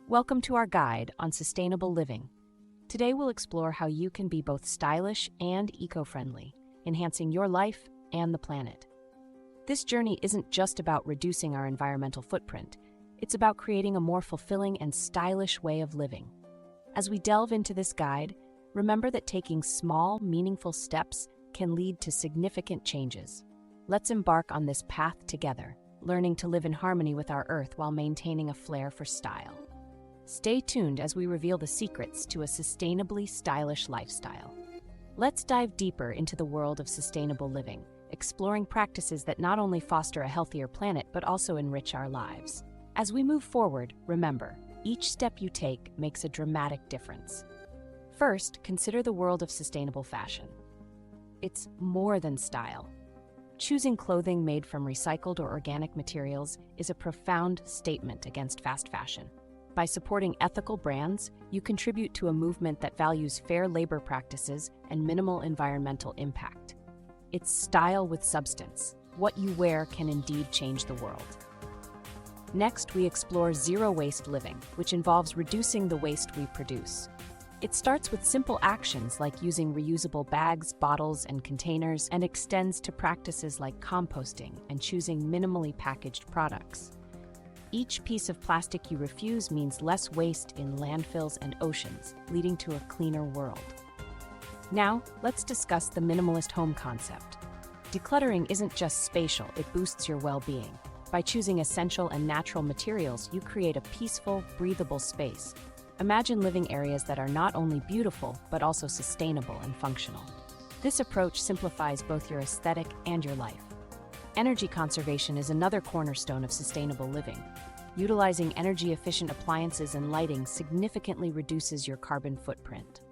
Welcome to our guide on sustainable living. Today we'll explore how you can be both stylish and eco-friendly, enhancing your life and the planet. This journey isn't just about reducing our environmental footprint, it's about creating a more fulfilling and stylish way of living. As we delve into this guide, remember that taking small, meaningful steps can lead to significant changes. Let's embark on this path together, learning to live in harmony with our Earth while maintaining a flair for style. Stay tuned as we reveal the secrets to a sustainably stylish lifestyle. Let's dive deeper into the world of sustainable living, exploring practices that not only foster a healthier planet but also enrich our lives. As we move forward, remember, each step you take makes a dramatic difference. First, consider the world of sustainable fashion. It's more than style. Choosing clothing made from recycled or organic materials is a profound statement against fast fashion. By supporting ethical brands, you contribute to a movement that values fair labor practices and minimal environmental impact. It's style with substance. What you wear can indeed change the world. Next, we explore zero-waste living, which involves reducing the waste we produce. It starts with simple actions like using reusable bags, bottles, and containers, and extends to practices like composting and choosing minimally packaged products. Each piece of plastic you refuse means less waste in landfills and oceans, leading to a cleaner world. Now, let's discuss the minimalist home concept. Decluttering isn't just spatial, it boosts your well-being. By choosing essential and natural materials, you create a peaceful, breathable space. Imagine living areas that are not only beautiful, but also sustainable and functional. This approach simplifies both your aesthetic and your life. Energy conservation is another cornerstone of sustainable living. Utilizing energy-efficient appliances and lighting significantly reduces your carbon footprint.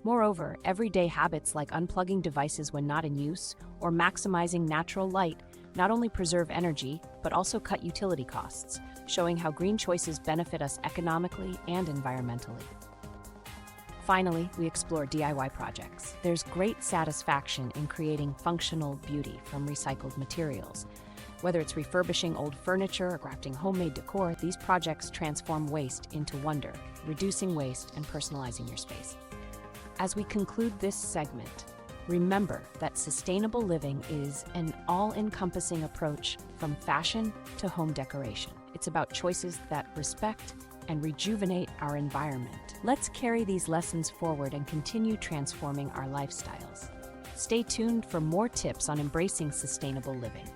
Moreover, everyday habits like unplugging devices when not in use or maximizing natural light not only preserve energy, but also cut utility costs, showing how green choices benefit us economically and environmentally. Finally, we explore DIY projects. There's great satisfaction in creating functional beauty from recycled materials. Whether it's refurbishing old furniture or crafting homemade decor, these projects transform waste into wonder, reducing waste and personalizing your space. As we conclude this segment, remember that sustainable living is an all-encompassing approach from fashion to home decoration. It's about choices that respect and rejuvenate our environment. Let's carry these lessons forward and continue transforming our lifestyles. Stay tuned for more tips on embracing sustainable living.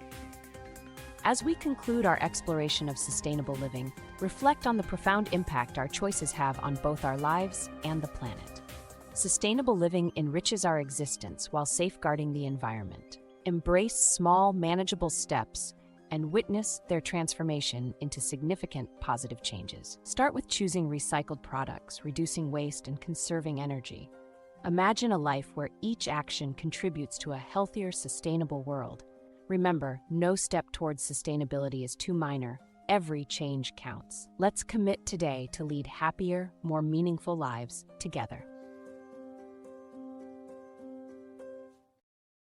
As we conclude our exploration of sustainable living, reflect on the profound impact our choices have on both our lives and the planet. Sustainable living enriches our existence while safeguarding the environment. Embrace small, manageable steps and witness their transformation into significant positive changes. Start with choosing recycled products, reducing waste, and conserving energy. Imagine a life where each action contributes to a healthier, sustainable world. Remember, no step towards sustainability is too minor. Every change counts. Let's commit today to lead happier, more meaningful lives together.